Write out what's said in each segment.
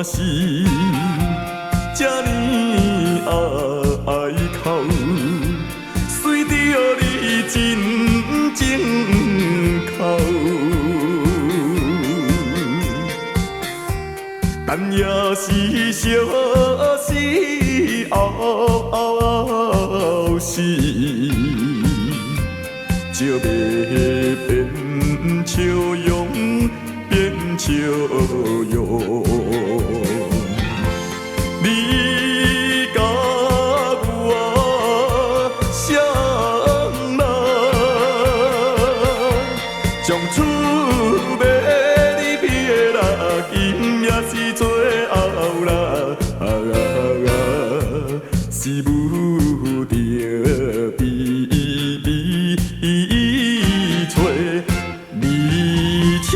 是这呢哀哭，随着你真情哭，但也是相思后事，就要变笑容，变笑容。你甲我相爱，将厝要你撇啦，今也是最后啦，是不得比找离秋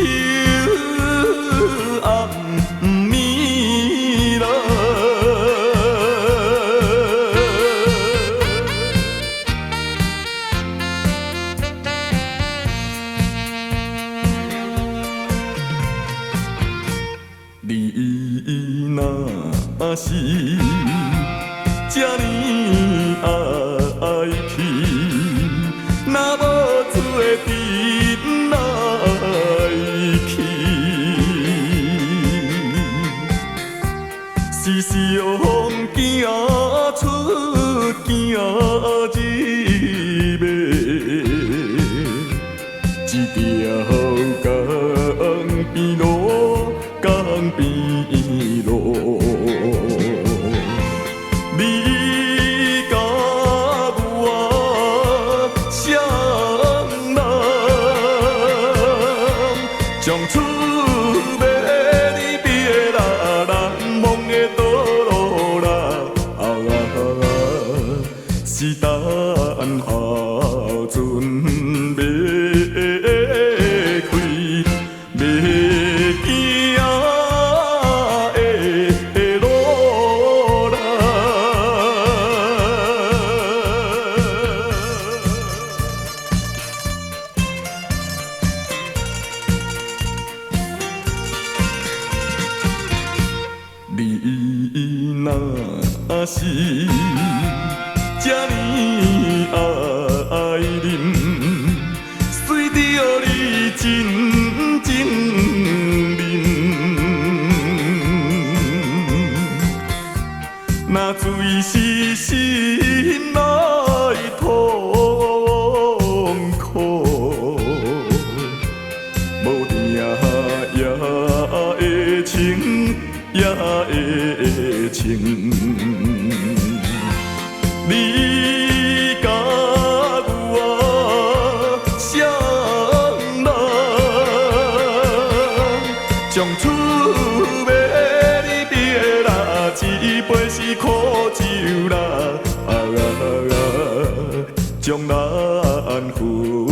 暗暝啦。你若是这呢爱去，若无做阵来去，时时风行出惊日暝，一条江边路，江边路。你甲我相爱，将厝要你撇啦，难忘的道路啦，是等候船要开，要行的路啦。你若是这呢爱人，随着你真情认，若水是心内痛苦，无定也会情，也会情。你甲我相爱，将厝要你撇啦，一杯是苦酒啦，将难负。